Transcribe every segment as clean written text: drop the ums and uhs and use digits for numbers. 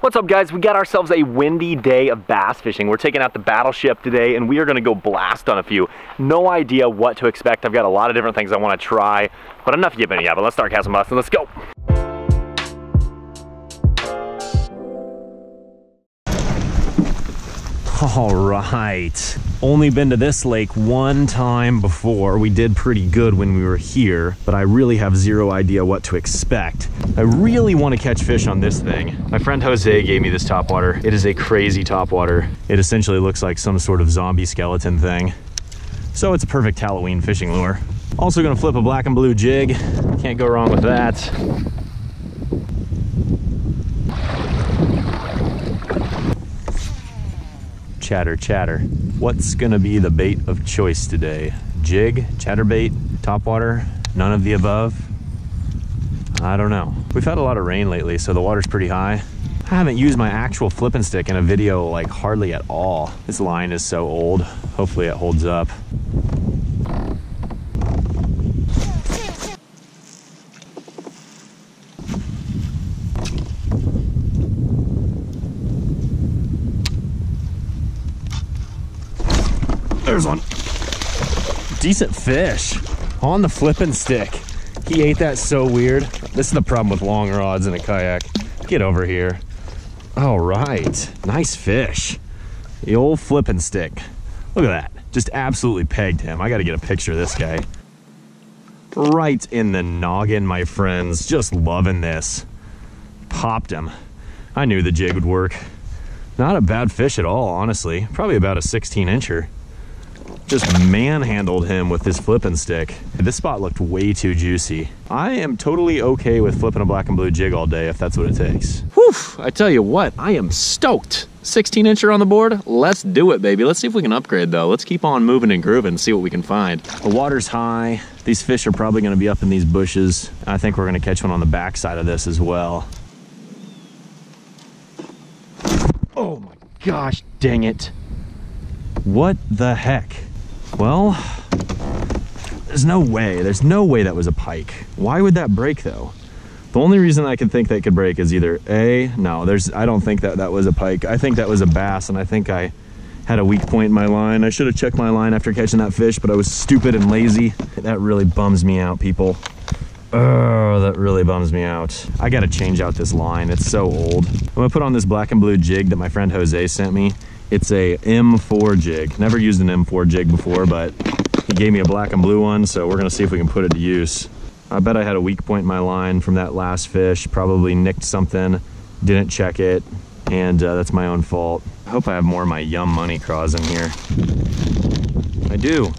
What's up, guys? We got ourselves a windy day of bass fishing. We're taking out the Battleship today and we are gonna go blast on a few. No idea what to expect. I've got a lot of different things I wanna try, but enough yipping yeah, but let's start casting busting. Let's go. All right, only been to this lake one time before. We did pretty good when we were here, but I really have zero idea what to expect. I really want to catch fish on this thing. My friend Jose gave me this topwater. It is a crazy topwater. It essentially looks like some sort of zombie skeleton thing. So it's a perfect Halloween fishing lure. Also gonna flip a Black and Blue Jig. Can't go wrong with that. Chatter, chatter. What's gonna be the bait of choice today? Jig, chatterbait, topwater, none of the above? I don't know. We've had a lot of rain lately, so the water's pretty high. I haven't used my actual flipping stick in a video like hardly at all. This line is so old. Hopefully it holds up. There's one. Decent fish on the flipping stick. He ate that so weird. This is the problem with long rods in a kayak. Get over here. All right, nice fish. The old flipping stick. Look at that, just absolutely pegged him. I gotta get a picture of this guy. Right in the noggin, my friends. Just loving this. Popped him. I knew the jig would work. Not a bad fish at all, honestly. Probably about a 16-incher. Just manhandled him with this flipping stick. This spot looked way too juicy. I am totally okay with flipping a Black and Blue Jig all day if that's what it takes. Whew, I tell you what, I am stoked. 16-incher on the board, let's do it, baby. Let's see if we can upgrade though. Let's keep on moving and grooving and see what we can find. The water's high. These fish are probably gonna be up in these bushes. I think we're gonna catch one on the back side of this as well. Oh my gosh, dang it. What the heck? Well, there's no way that was a pike. Why would that break though? The only reason I can think that could break is either I don't think that was a pike. I think that was a bass, and I think I had a weak point in my line. I should have checked my line after catching that fish, but I was stupid and lazy. That really bums me out, people. Oh, that really bums me out. I gotta change out this line, it's so old. I'm gonna put on this Black and Blue Jig that my friend Jose sent me. It's a M4 jig. Never used an M4 jig before, but he gave me a black and blue one, so we're gonna see if we can put it to use. I bet I had a weak point in my line from that last fish, probably nicked something, didn't check it, and that's my own fault. I hope I have more of my Yum Money craws in here. I do.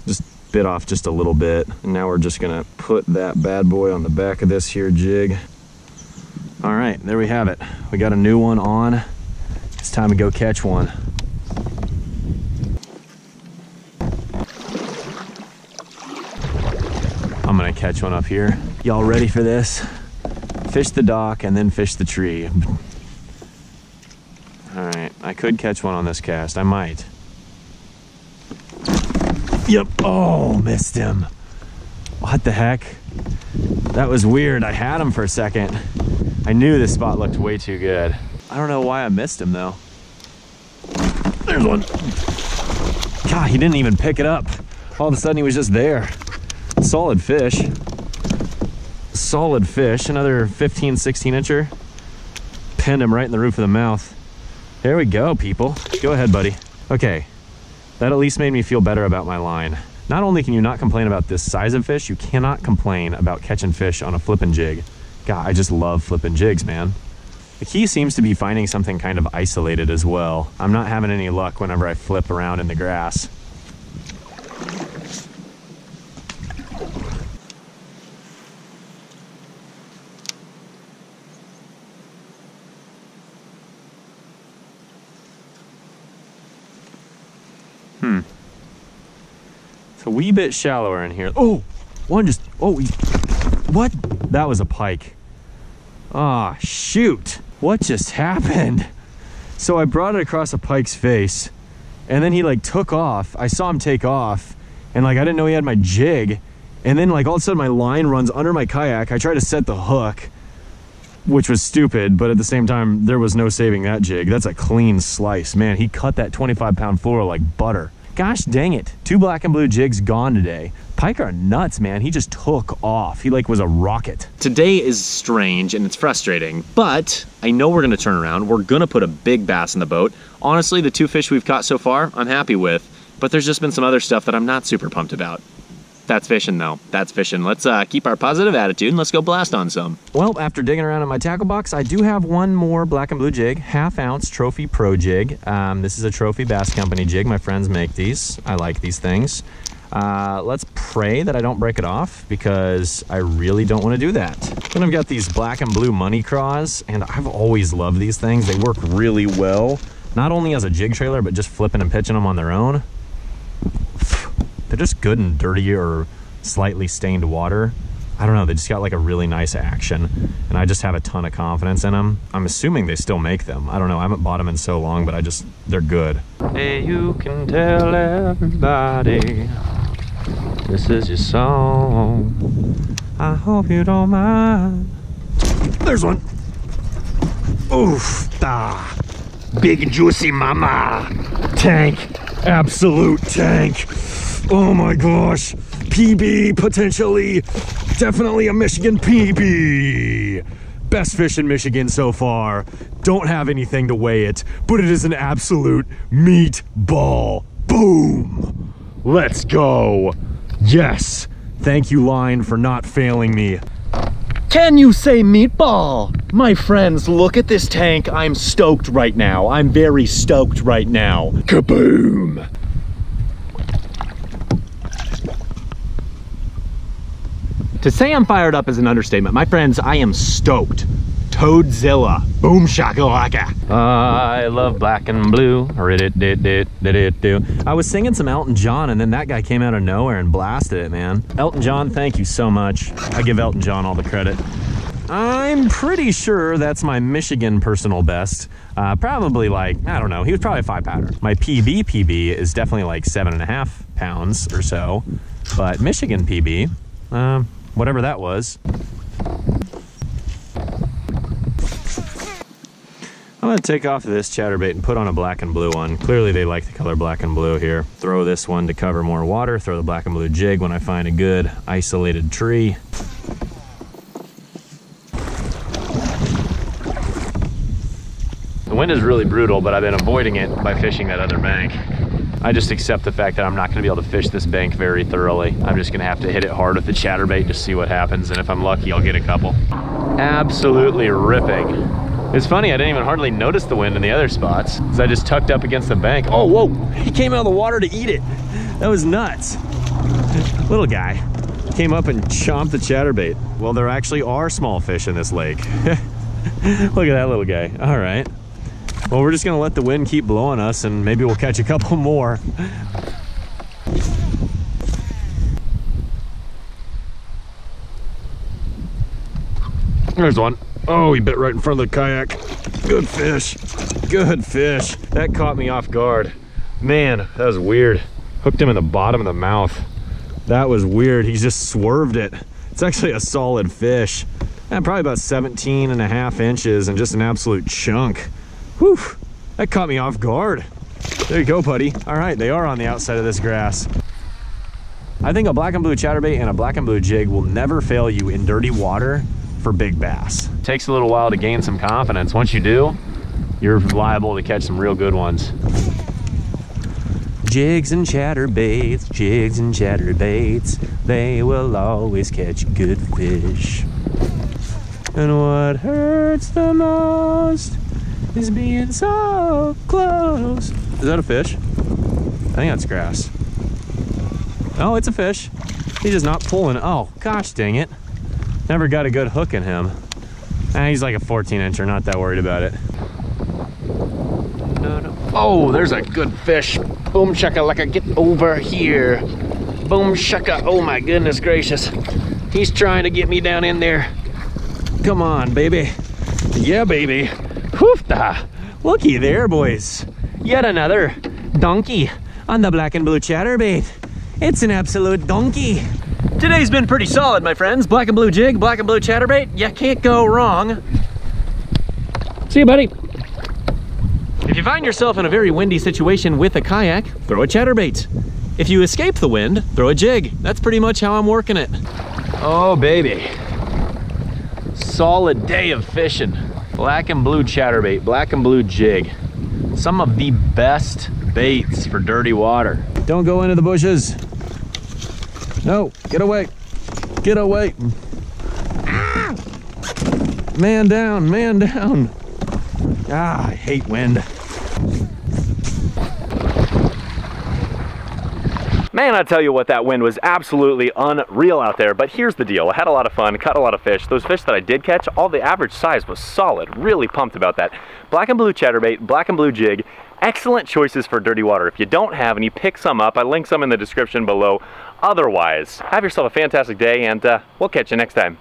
Just bit off just a little bit, and now we're just gonna put that bad boy on the back of this here jig. All right, there we have it. We got a new one on. It's time to go catch one. I'm gonna catch one up here. Y'all ready for this? Fish the dock and then fish the tree. All right, I could catch one on this cast. I might. Yep, oh, missed him. What the heck? That was weird. I had him for a second. I knew this spot looked way too good. I don't know why I missed him though. There's one. God, he didn't even pick it up. All of a sudden he was just there. Solid fish. Solid fish. Another 15, 16-incher. Pinned him right in the roof of the mouth. There we go, people. Go ahead, buddy. Okay, that at least made me feel better about my line. Not only can you not complain about this size of fish, you cannot complain about catching fish on a flipping jig. God, I just love flipping jigs, man. The key seems to be finding something kind of isolated as well. I'm not having any luck whenever I flip around in the grass. It's a wee bit shallower in here. Oh, one just, what? That was a pike. Ah, shoot. What just happened? So I brought it across a pike's face and then he like took off. I saw him take off and like I didn't know he had my jig And then like all of a sudden my line runs under my kayak. I try to set the hook, which was stupid, but at the same time, there was no saving that jig. That's a clean slice. Man, he cut that 25-pound fluoro like butter. Gosh dang it. 2 black and blue jigs gone today. Pike are nuts, man. He just took off. He like was a rocket. Today is strange and it's frustrating, but I know we're gonna turn around. We're gonna put a big bass in the boat. Honestly, the 2 fish we've caught so far, I'm happy with, but there's just been some other stuff that I'm not super pumped about. That's fishing though, that's fishing. Let's keep our positive attitude and let's go blast on some. Well, after digging around in my tackle box, I do have one more black and blue jig, 1/2 ounce Trophy Pro jig. This is a Trophy Bass Company jig. My friends make these. I like these things. Let's pray that I don't break it off because I really don't want to do that. Then I've got these black and blue money craws, and I've always loved these things. They work really well, not only as a jig trailer, but just flipping and pitching them on their own. They're just good in dirty or slightly stained water. I don't know, they just got like a really nice action, and I just have a ton of confidence in them. I'm assuming they still make them. I don't know, I haven't bought them in so long, but they're good. Hey, you can tell everybody this is your song. I hope you don't mind. There's one. Oof, ah. Big and juicy mama. Tank, absolute tank. Oh my gosh, PB potentially, definitely a Michigan PB. Best fish in Michigan so far. Don't have anything to weigh it, but it is an absolute meatball. Boom. Let's go. Yes. Thank you, line, for not failing me. Can you say meatball? My friends, look at this tank. I'm stoked right now. I'm very stoked right now. Kaboom. To say I'm fired up is an understatement. My friends, I am stoked. Toadzilla. Boom shakalaka. I love black and blue. I was singing some Elton John, and then that guy came out of nowhere and blasted it, man. Elton John, thank you so much. I give Elton John all the credit. I'm pretty sure that's my Michigan personal best. Probably like, I don't know, he was probably a 5-pounder. My PB is definitely like 7.5 pounds or so, but Michigan PB, whatever that was. I'm gonna take off this chatterbait and put on a black and blue one. Clearly they like the color black and blue here. Throw this one to cover more water, throw the black and blue jig when I find a good isolated tree. The wind is really brutal, but I've been avoiding it by fishing that other bank. I just accept the fact that I'm not gonna be able to fish this bank very thoroughly. I'm just gonna have to hit it hard with the chatterbait to see what happens, and if I'm lucky, I'll get a couple. Absolutely ripping. It's funny, I didn't even hardly notice the wind in the other spots, because I just tucked up against the bank. Oh, whoa, he came out of the water to eat it. That was nuts. Little guy came up and chomped the chatterbait. Well, there actually are small fish in this lake. Look at that little guy, all right. Well, we're just gonna let the wind keep blowing us and maybe we'll catch a couple more. There's one. Oh, he bit right in front of the kayak. Good fish, good fish. That caught me off guard. Man, that was weird. Hooked him in the bottom of the mouth. That was weird, he just swerved it. It's actually a solid fish. And probably about 17.5 inches and just an absolute chunk. Whew, that caught me off guard. There you go, buddy. All right, they are on the outside of this grass. I think a black and blue chatterbait and a black and blue jig will never fail you in dirty water for big bass. It takes a little while to gain some confidence. Once you do, you're liable to catch some real good ones. Jigs and chatterbaits, they will always catch good fish. And what hurts the most is being so close. Is that a fish? I think that's grass. Oh, it's a fish. He's just not pulling. Oh, gosh dang it. Never got a good hook in him. He's like a 14-incher, not that worried about it. No. Oh, there's a good fish. Boom shakalaka, get over here. Boom shaka, oh my goodness gracious. He's trying to get me down in there. Come on, baby. Yeah, baby. Hoofda! Looky there, boys. Yet another donkey on the black and blue chatterbait. It's an absolute donkey. Today's been pretty solid, my friends. Black and blue jig, black and blue chatterbait. You can't go wrong. See you, buddy. If you find yourself in a very windy situation with a kayak, throw a chatterbait. If you escape the wind, throw a jig. That's pretty much how I'm working it. Oh, baby. Solid day of fishing. Black and blue chatterbait, black and blue jig. Some of the best baits for dirty water. Don't go into the bushes. No, get away. Get away. Ah! Man down, man down. Ah, I hate wind. Man, I tell you what, that wind was absolutely unreal out there, but here's the deal. I had a lot of fun, caught a lot of fish. Those fish that I did catch, all the average size was solid. Really pumped about that. Black and blue chatterbait, black and blue jig, excellent choices for dirty water. If you don't have any, pick some up. I link some in the description below. Otherwise, have yourself a fantastic day, and we'll catch you next time.